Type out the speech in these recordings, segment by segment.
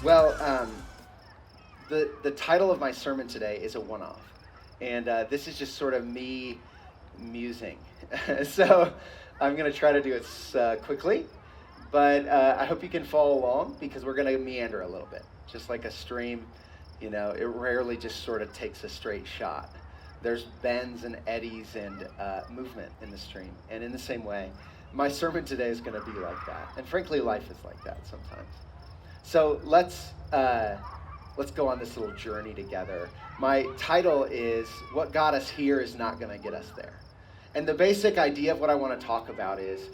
Well, the title of my sermon today is a one-off, and this is just sort of me musing. So I'm going to try to do it quickly, but I hope you can follow along because we're going to meander a little bit, just like a stream. You know, it rarely just sort of takes a straight shot. There's bends and eddies and movement in the stream, and in the same way, my sermon today is going to be like that. And frankly, life is like that sometimes. So let's go on this little journey together. My title is "What Got Us Here Is Not Going to Get Us There," and the basic idea of what I want to talk about is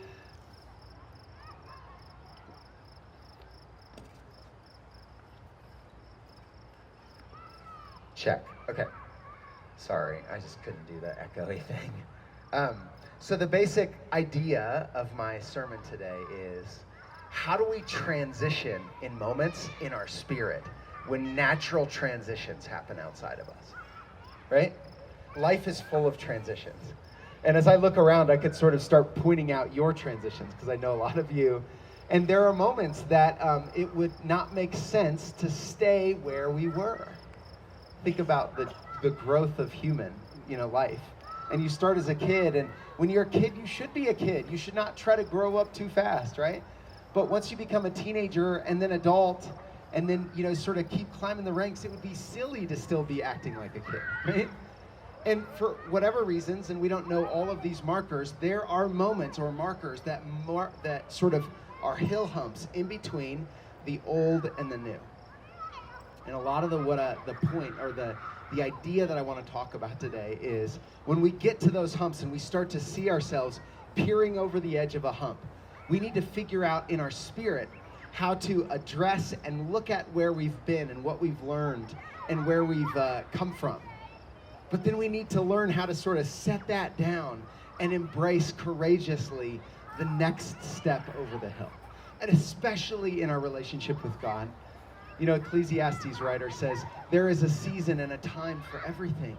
check. Okay, sorry, I just couldn't do the echoey thing. So the basic idea of my sermon today is, how do we transition in moments in our spirit when natural transitions happen outside of us, right? Life is full of transitions. And as I look around, I could sort of start pointing out your transitions because I know a lot of you. And there are moments that it would not make sense to stay where we were. Think about the growth of human, life. And you start as a kid, and when you're a kid, you should be a kid. You should not try to grow up too fast, right? But once you become a teenager and then adult, and then, sort of keep climbing the ranks, it would be silly to still be acting like a kid, right? And for whatever reasons, and we don't know all of these markers, there are moments or markers that sort of are hill humps in between the old and the new. And a lot of the point or the idea that I want to talk about today is when we get to those humps and we start to see ourselves peering over the edge of a hump, we need to figure out in our spirit how to address and look at where we've been and what we've learned and where we've come from. But then we need to learn how to sort of set that down and embrace courageously the next step over the hill. And especially in our relationship with God. Ecclesiastes writer says, there is a season and a time for everything.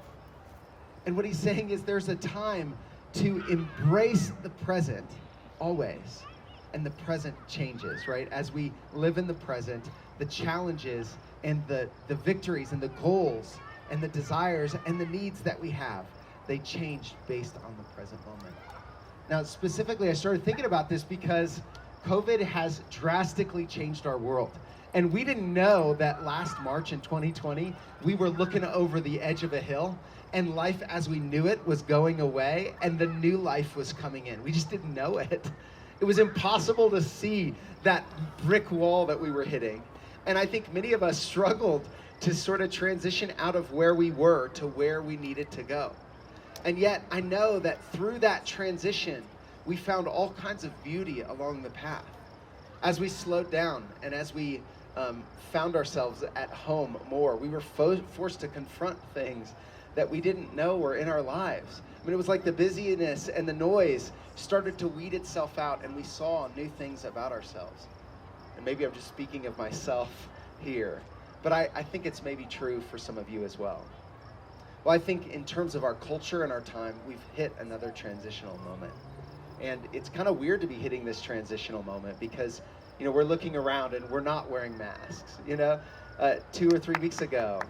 And what he's saying is there's a time to embrace the present always. And the present changes, right? As we live in the present, the challenges and the victories and the goals and the desires and the needs that we have, they change based on the present moment. Now, specifically, I started thinking about this because COVID has drastically changed our world. And we didn't know that last March in 2020, we were looking over the edge of a hill and life as we knew it was going away and the new life was coming in. We just didn't know it. It was impossible to see that brick wall that we were hitting. And I think many of us struggled to sort of transition out of where we were to where we needed to go. And yet I know that through that transition, we found all kinds of beauty along the path. As we slowed down and as we found ourselves at home more, we were forced to confront things that we didn't know were in our lives. I mean, it was like the busyness and the noise started to weed itself out, and we saw new things about ourselves. And maybe I'm just speaking of myself here, but I think it's maybe true for some of you as well. Well, I think in terms of our culture and our time, we've hit another transitional moment. And it's kind of weird to be hitting this transitional moment because we're looking around and we're not wearing masks. 2 or 3 weeks ago,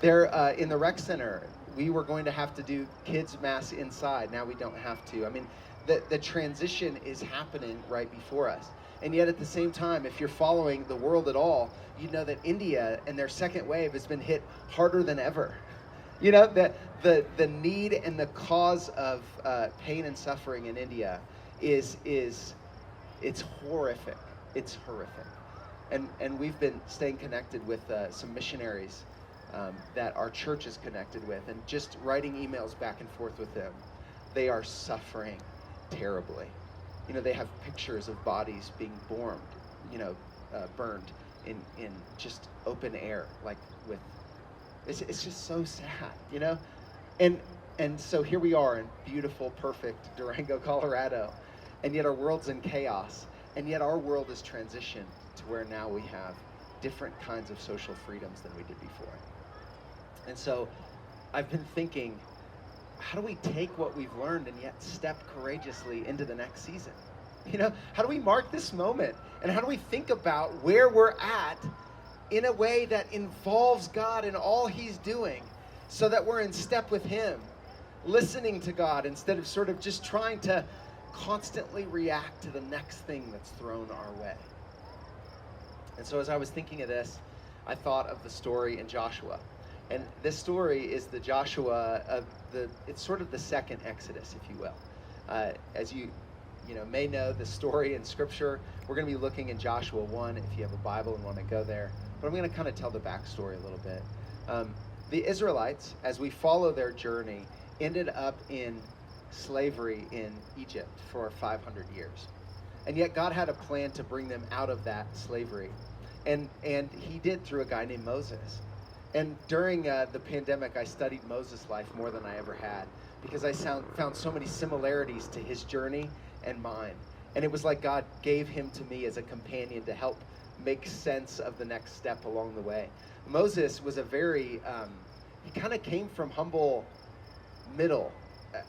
there in the rec center, we were going to have to do kids' masks inside. Now we don't have to. I mean, the transition is happening right before us. And yet at the same time, if you're following the world at all, you know that India and their second wave has been hit harder than ever. The need and the cause of pain and suffering in India it's horrific. It's horrific. And we've been staying connected with some missionaries that our church is connected with, and just writing emails back and forth with them. They are suffering terribly. They have pictures of bodies being burned in just open air, like with, it's just so sad, And so here we are in beautiful, perfect Durango, Colorado, and yet our world's in chaos. And yet our world is transitioned to where now we have different kinds of social freedoms than we did before. And so I've been thinking, how do we take what we've learned and yet step courageously into the next season? How do we mark this moment? And how do we think about where we're at in a way that involves God in all he's doing so that we're in step with him, listening to God instead of sort of just trying to constantly react to the next thing that's thrown our way. And so as I was thinking of this, I thought of the story in Joshua. And this story is the Joshua of it's sort of the second Exodus, if you will. As you may know the story in Scripture, we're going to be looking in Joshua 1 if you have a Bible and want to go there. But I'm going to kind of tell the backstory a little bit. The Israelites, as we follow their journey, ended up in slavery in Egypt for 500 years. And yet God had a plan to bring them out of that slavery. And he did through a guy named Moses. And during the pandemic, I studied Moses' life more than I ever had because I found so many similarities to his journey and mine. And it was like God gave him to me as a companion to help make sense of the next step along the way. Moses was a very, he kind of came from humble middle.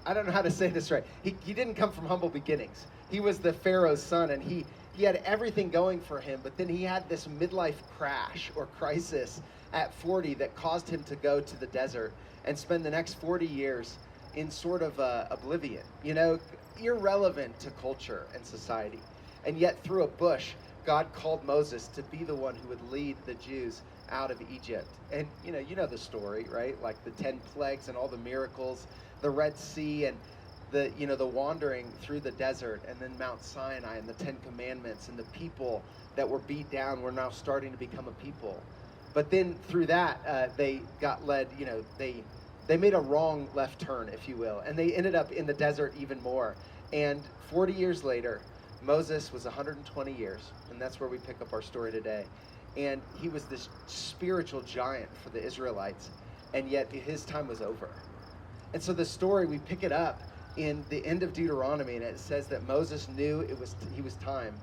I don't know how to say this right. He didn't come from humble beginnings. He was the Pharaoh's son, and he had everything going for him, but then he had this midlife crash or crisis at 40 that caused him to go to the desert and spend the next 40 years in sort of oblivion, irrelevant to culture and society. And yet through a bush, God called Moses to be the one who would lead the Jews out of Egypt. And you know the story, right? Like the 10 plagues and all the miracles, the Red Sea, and the wandering through the desert, and then Mount Sinai and the 10 Commandments, and the people that were beat down were now starting to become a people. But then through that, they got led, they made a wrong left turn, if you will, and they ended up in the desert even more. And 40 years later, Moses was 120 years, and that's where we pick up our story today. And he was this spiritual giant for the Israelites, and yet his time was over. And so the story, we pick it up in the end of Deuteronomy, and it says that Moses knew he was time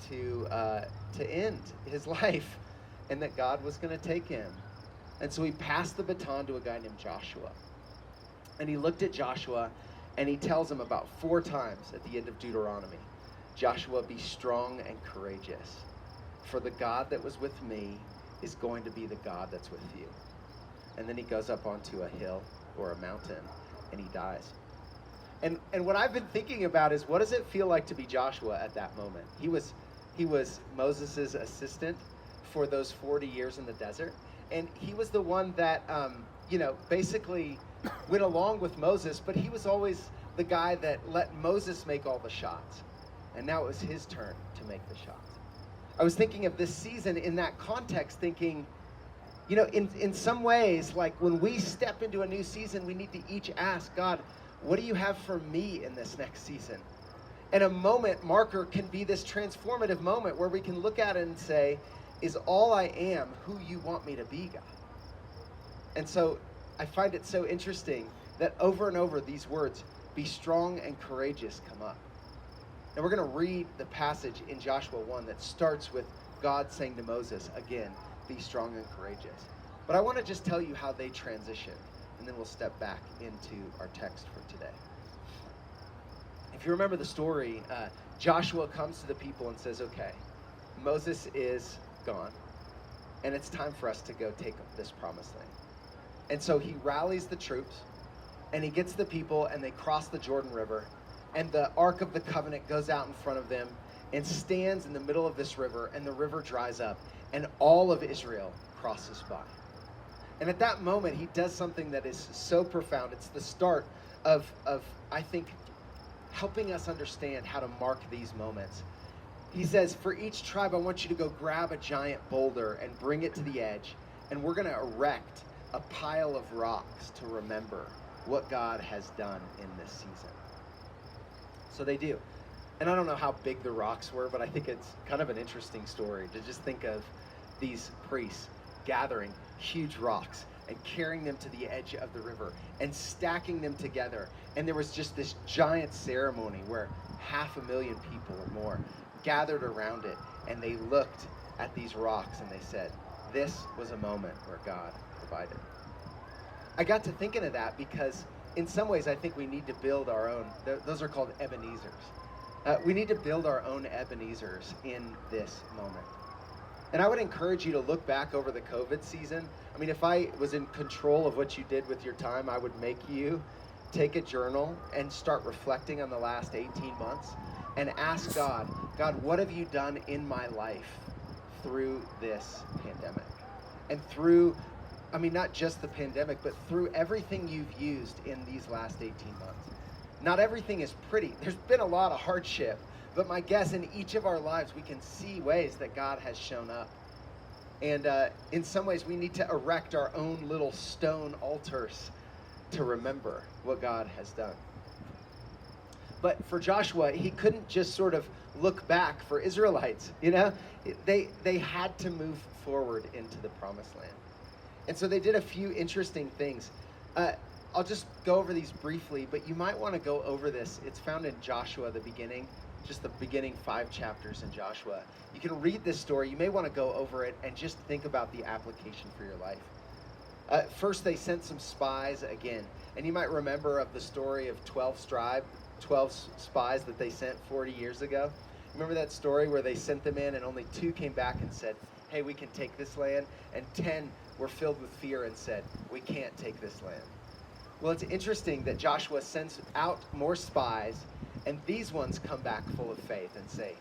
to end his life, and that God was going to take him. And so he passed the baton to a guy named Joshua. And he looked at Joshua, and he tells him about 4 times at the end of Deuteronomy, Joshua, be strong and courageous, for the God that was with me is going to be the God that's with you. And then he goes up onto a hill or a mountain, and he dies. And what I've been thinking about is, what does it feel like to be Joshua at that moment? He was Moses' assistant for those 40 years in the desert. And he was the one that, basically went along with Moses, but he was always the guy that let Moses make all the shots. And now it was his turn to make the shots. I was thinking of this season in that context, thinking, in some ways, like when we step into a new season, we need to each ask God, what do you have for me in this next season? And a moment marker can be this transformative moment where we can look at it and say, is all I am who you want me to be, God? And so I find it so interesting that over and over these words, be strong and courageous, come up. And we're going to read the passage in Joshua 1 that starts with God saying to Moses, again, be strong and courageous. But I want to just tell you how they transition, and then we'll step back into our text for today. If you remember the story, Joshua comes to the people and says, okay, Moses is gone, and it's time for us to go take this promised land. And so he rallies the troops, and he gets the people, and they cross the Jordan River, and the Ark of the Covenant goes out in front of them and stands in the middle of this river, and the river dries up, and all of Israel crosses by. And at that moment, he does something that is so profound. It's the start of I think, helping us understand how to mark these moments. He says, for each tribe, I want you to go grab a giant boulder and bring it to the edge, and we're going to erect a pile of rocks to remember what God has done in this season. So they do. And I don't know how big the rocks were, but I think it's kind of an interesting story to just think of these priests gathering huge rocks and carrying them to the edge of the river and stacking them together. And there was just this giant ceremony where 500,000 people or more gathered around it, and they looked at these rocks and they said, this was a moment where God provided. I got to thinking of that because in some ways I think we need to build our own, those are called Ebenezers. We need to build our own Ebenezers in this moment. And I would encourage you to look back over the COVID season. I mean, if I was in control of what you did with your time, I would make you take a journal and start reflecting on the last 18 months and ask God, what have you done in my life through this pandemic? And through, I mean, not just the pandemic, but through everything you've used in these last 18 months. Not everything is pretty. There's been a lot of hardship. But my guess, in each of our lives, we can see ways that God has shown up. And in some ways, we need to erect our own little stone altars to remember what God has done. But for Joshua, he couldn't just sort of look back for Israelites, you know? They had to move forward into the promised land. And so they did a few interesting things. I'll just go over these briefly, but you might want to go over this. It's found in Joshua, the beginning. Just the beginning 5 chapters in Joshua. You can read this story. You may want to go over it and just think about the application for your life. First, they sent some spies again. And you might remember of the story of 12 spies that they sent 40 years ago. Remember that story where they sent them in and only 2 came back and said, hey, we can take this land. And 10 were filled with fear and said, we can't take this land. Well, it's interesting that Joshua sends out more spies, and these ones come back full of faith and say,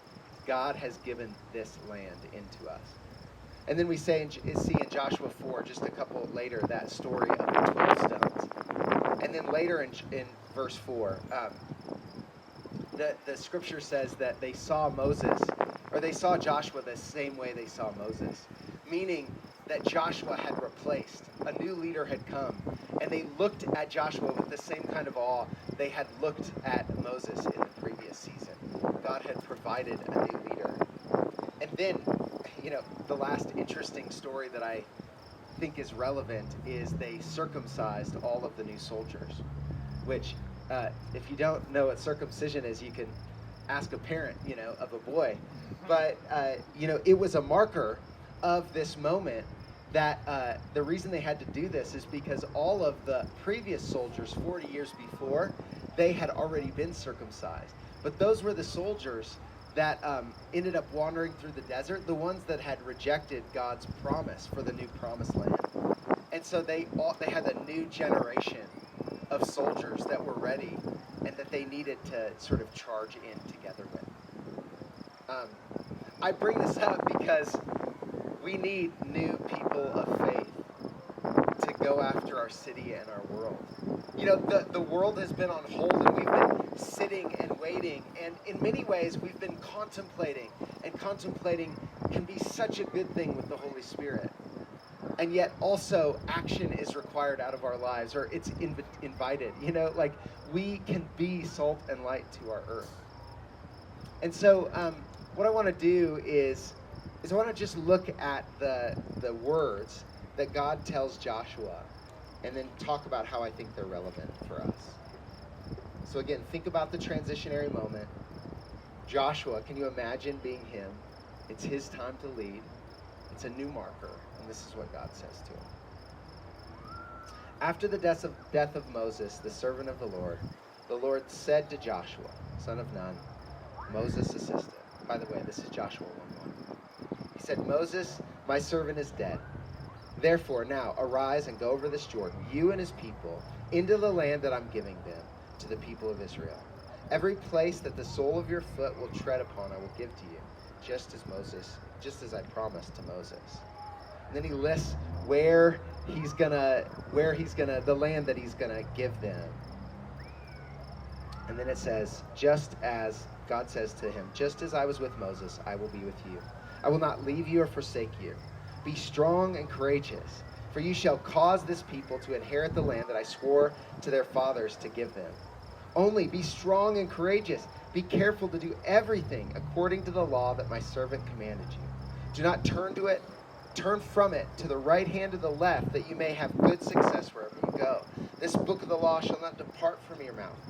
God has given this land into us. And then we see in Joshua 4, just a couple later, that story of the 12 stones. And then later in verse 4, the scripture says that they saw Joshua the same way they saw Moses, meaning that Joshua had replaced. A new leader had come, and they looked at Joshua with the same kind of awe they had looked at Moses in the previous season. God had provided a new leader. And then, the last interesting story that I think is relevant is they circumcised all of the new soldiers, which, if you don't know what circumcision is, you can ask a parent, of a boy. But, it was a marker of this moment that the reason they had to do this is because all of the previous soldiers 40 years before, they had already been circumcised. But those were the soldiers that ended up wandering through the desert, the ones that had rejected God's promise for the new promised land. And so they had a new generation of soldiers that were ready and that they needed to sort of charge in together with. I bring this up because we need new people of faith to go after our city and our world. The world has been on hold, and we've been sitting and waiting, and in many ways we've been contemplating, and contemplating can be such a good thing with the Holy Spirit. And yet also action is required out of our lives, or it's invited. We can be salt and light to our earth. And so what I want to do is I want to just look at the words that God tells Joshua and then talk about how I think they're relevant for us. So again, think about the transitionary moment. Joshua, can you imagine being him? It's his time to lead. It's a new marker, and this is what God says to him. After the death of Moses, the servant of the Lord said to Joshua, son of Nun, Moses' assistant. By the way, this is Joshua 1:1. He said, Moses, my servant, is dead. Therefore, now arise and go over this Jordan, you and his people, into the land that I'm giving them to the people of Israel. Every place that the sole of your foot will tread upon, I will give to you, just as I promised to Moses. And then he lists the land that he's gonna give them. And then it says, just as God says to him, just as I was with Moses, I will be with you. I will not leave you or forsake you. Be strong and courageous, for you shall cause this people to inherit the land that I swore to their fathers to give them. Only be strong and courageous. Be careful to do everything according to the law that my servant commanded you. Do not turn from it to the right hand or the left, that you may have good success wherever you go. This book of the law shall not depart from your mouth,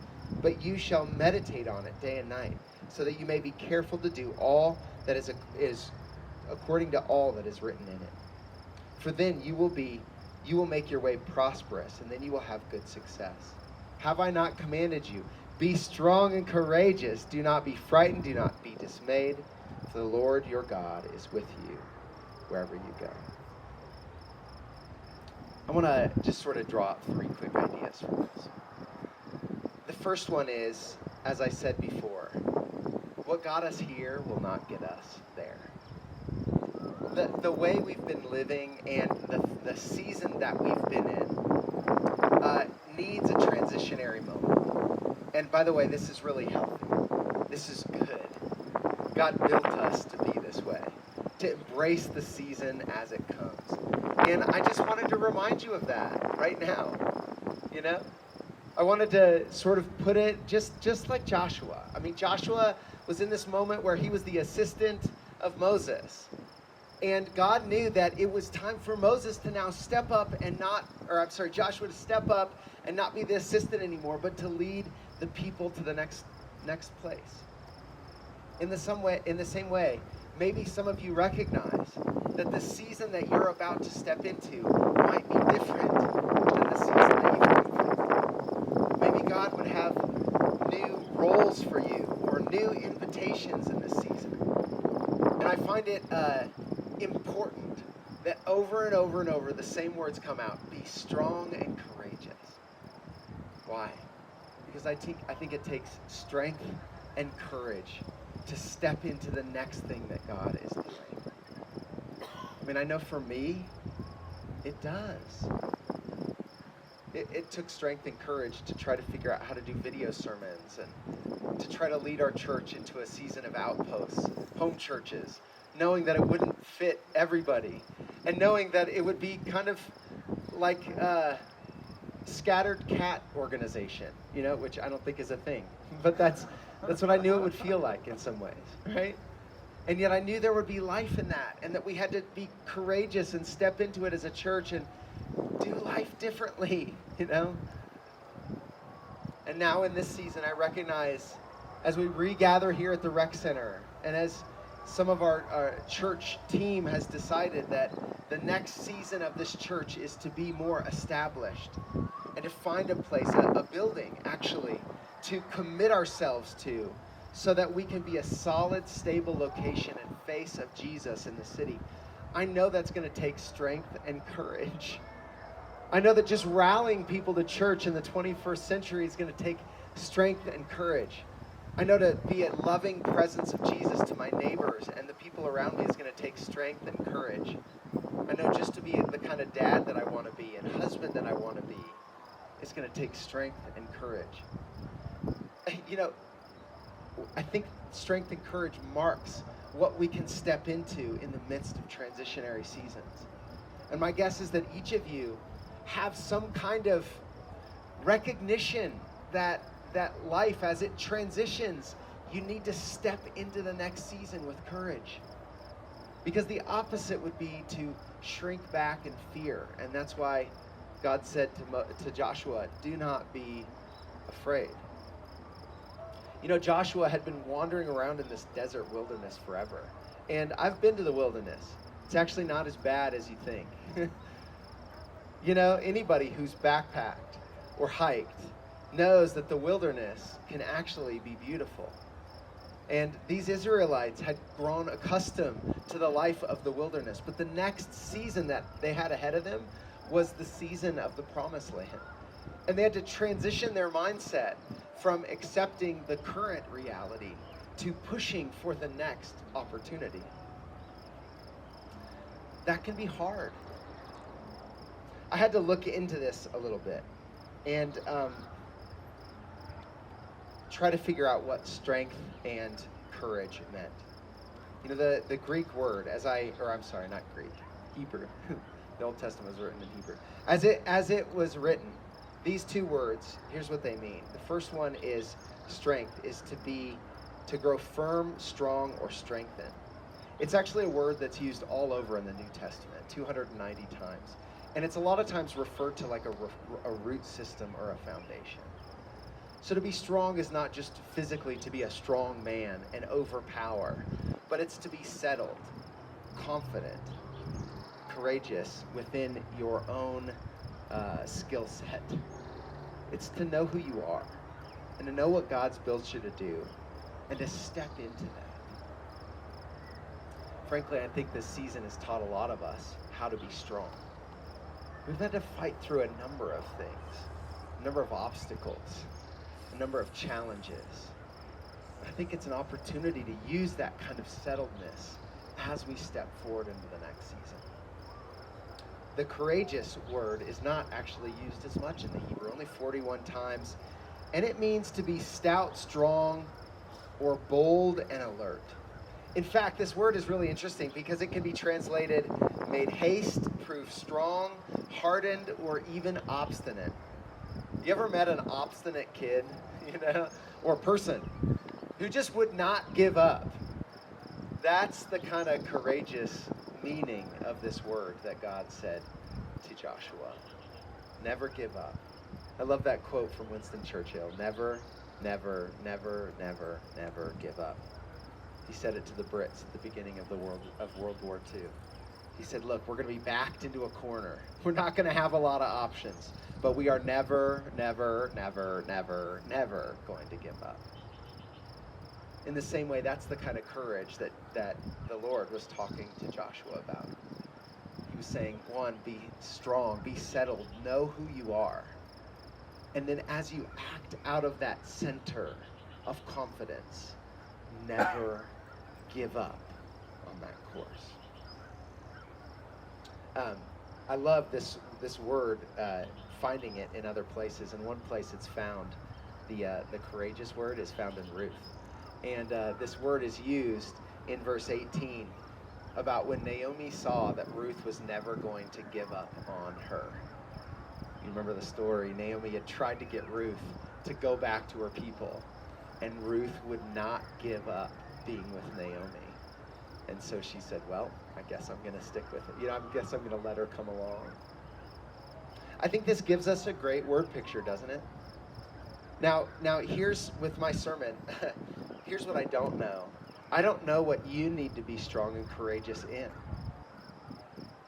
but you shall meditate on it day and night, so that you may be careful to do all that is according to all that is written in it. For then you will make your way prosperous, and then you will have good success. Have I not commanded you? Be strong and courageous. Do not be frightened. Do not be dismayed, for the Lord your God is with you wherever you go. I want to just sort of draw up 3 quick ideas from this. The first one is, as I said before, what got us here will not get us there. The way we've been living and the season that we've been in needs a transitionary moment. And by the way, this is really healthy. This is good. God built us to be this way, to embrace the season as it comes. And I just wanted to remind you of that right now, you know? I wanted to sort of put it just like Joshua. I mean, Joshua was in this moment where he was the assistant of Moses. And God knew that it was time for Moses to now step up and Joshua to step up and not be the assistant anymore, but to lead the people to the next place. In the same way, maybe some of you recognize that the season that you're about to step into might be different than the season that you've been through. Maybe God would have new roles for you or new invitations in this season. And I find it important that over and over and over the same words come out: be strong and courageous. Why? Because I think it takes strength and courage to step into the next thing that God is doing. I mean, I know for me, it does. It took strength and courage to try to figure out how to do video sermons and to try to lead our church into a season of outposts, home churches, knowing that it wouldn't fit everybody, and knowing that it would be kind of like a scattered cat organization, you know, which I don't think is a thing, but that's what I knew it would feel like in some ways, right? And yet I knew there would be life in that, and that we had to be courageous and step into it as a church and do life differently, you know? And now in this season, I recognize as we regather here at the rec center, and as some of our church team has decided that the next season of this church is to be more established and to find a place, a building actually, to commit ourselves to so that we can be a solid, stable location and face of Jesus in the city. I know that's going to take strength and courage. I know that just rallying people to church in the 21st century is going to take strength and courage. I know to be a loving presence of Jesus to my neighbors and the people around me is going to take strength and courage. I know just to be the kind of dad that I want to be and husband that I want to be is going to take strength and courage. You know, I think strength and courage marks what we can step into in the midst of transitionary seasons. And my guess is that each of you have some kind of recognition that life, as it transitions, you need to step into the next season with courage. Because the opposite would be to shrink back in fear. And that's why God said to Joshua, do not be afraid. You know, Joshua had been wandering around in this desert wilderness forever. And I've been to the wilderness. It's actually not as bad as you think. You know, anybody who's backpacked or hiked knows that the wilderness can actually be beautiful. And these Israelites had grown accustomed to the life of the wilderness. But the next season that they had ahead of them was the season of the Promised Land. And they had to transition their mindset from accepting the current reality to pushing for the next opportunity. That can be hard. I had to look into this a little bit and try to figure out what strength and courage meant. You know, the Greek word, not Greek, Hebrew. The Old Testament was written in Hebrew. As it was written, these two words, here's what they mean. The first one is strength, is to grow firm, strong, or strengthen. It's actually a word that's used all over in the New Testament, 290 times. And it's a lot of times referred to like a root system or a foundation. So to be strong is not just physically to be a strong man and overpower, but it's to be settled, confident, courageous within your own skill set. It's to know who you are and to know what God's built you to do and to step into that. Frankly, I think this season has taught a lot of us how to be strong. We've had to fight through a number of things, a number of obstacles, a number of challenges. I think it's an opportunity to use that kind of settledness as we step forward into the next season. The courageous word is not actually used as much in the Hebrew, only 41 times, and it means to be stout, strong, or bold and alert. In fact, this word is really interesting because it can be translated made haste, prove strong, hardened, or even obstinate. You ever met an obstinate kid, or person who just would not give up? That's the kind of courageous meaning of this word that God said to Joshua. Never give up. I love that quote from Winston Churchill. Never, never, never, never, never give up. He said it to the Brits at the beginning of World War II. He said, look, we're going to be backed into a corner. We're not going to have a lot of options, but we are never, never, never, never, never going to give up. In the same way, that's the kind of courage that the Lord was talking to Joshua about. He was saying, one, be strong, be settled, know who you are. And then as you act out of that center of confidence, never give up on that course. I love this word, finding it in other places. In one place it's found, the courageous word is found in Ruth. And this word is used in verse 18 about when Naomi saw that Ruth was never going to give up on her. You remember the story? Naomi had tried to get Ruth to go back to her people, and Ruth would not give up being with Naomi. And so she said, well, I guess I'm going to stick with it. I guess I'm going to let her come along. I think this gives us a great word picture, doesn't it? Now here's with my sermon, here's what I don't know. I don't know what you need to be strong and courageous in.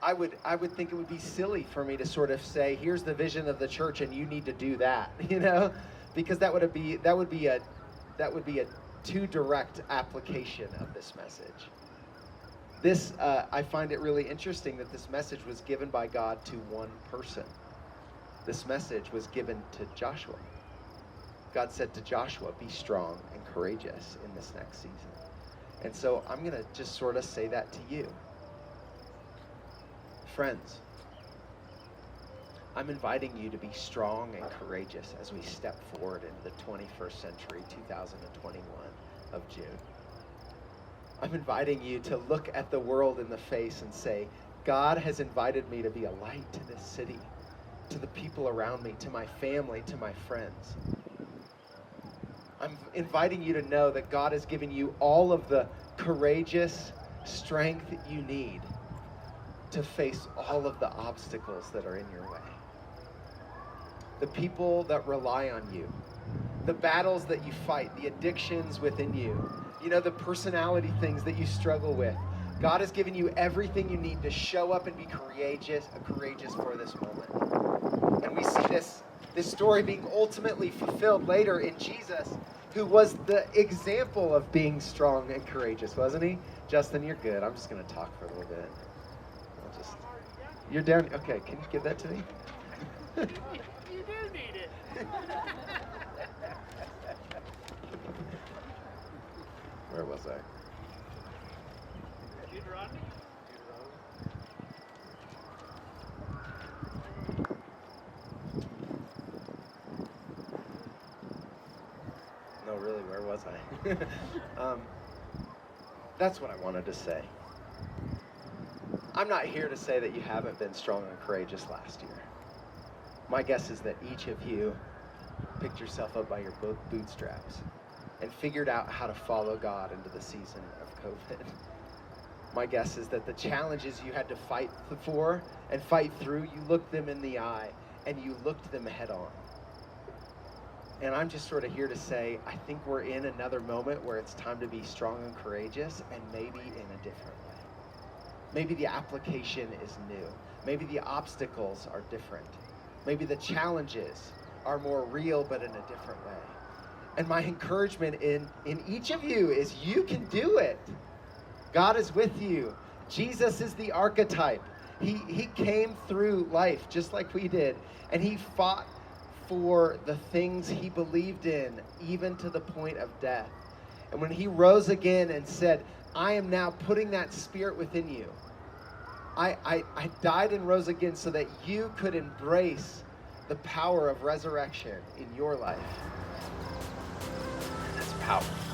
I would think it would be silly for me to sort of say, here's the vision of the church and you need to do that, because that would be a too direct application of this message. This, I find it really interesting that this message was given by God to one person. This message was given to Joshua. God said to Joshua, be strong and courageous in this next season. And so I'm going to just sort of say that to you. Friends, I'm inviting you to be strong and courageous as we step forward into the 21st century, 2021 of June. I'm inviting you to look at the world in the face and say, God has invited me to be a light to this city, to the people around me, to my family, to my friends. I'm inviting you to know that God has given you all of the courageous strength you need to face all of the obstacles that are in your way. The people that rely on you, the battles that you fight, the addictions within you, the personality things that you struggle with. God has given you everything you need to show up and be courageous for this moment. And we see this story being ultimately fulfilled later in Jesus, who was the example of being strong and courageous, wasn't he? Justin, you're good. I'm just going to talk for a little bit. You're down. Okay, can you give that to me? You do need it. Where was I? Deuteronomy? No, really, where was I? That's what I wanted to say. I'm not here to say that you haven't been strong and courageous last year. My guess is that each of you picked yourself up by your bootstraps and figured out how to follow God into the season of COVID. My guess is that the challenges you had to fight for and fight through, you looked them in the eye and you looked them head on. And I'm just sort of here to say, I think we're in another moment where it's time to be strong and courageous, and maybe in a different way. Maybe the application is new. Maybe the obstacles are different. Maybe the challenges are more real, but in a different way. And my encouragement in each of you is you can do it. God is with you. Jesus is the archetype. He came through life just like we did, and he fought for the things he believed in, even to the point of death. And when he rose again and said, I am now putting that spirit within you. I died and rose again so that you could embrace the power of resurrection in your life. That's powerful.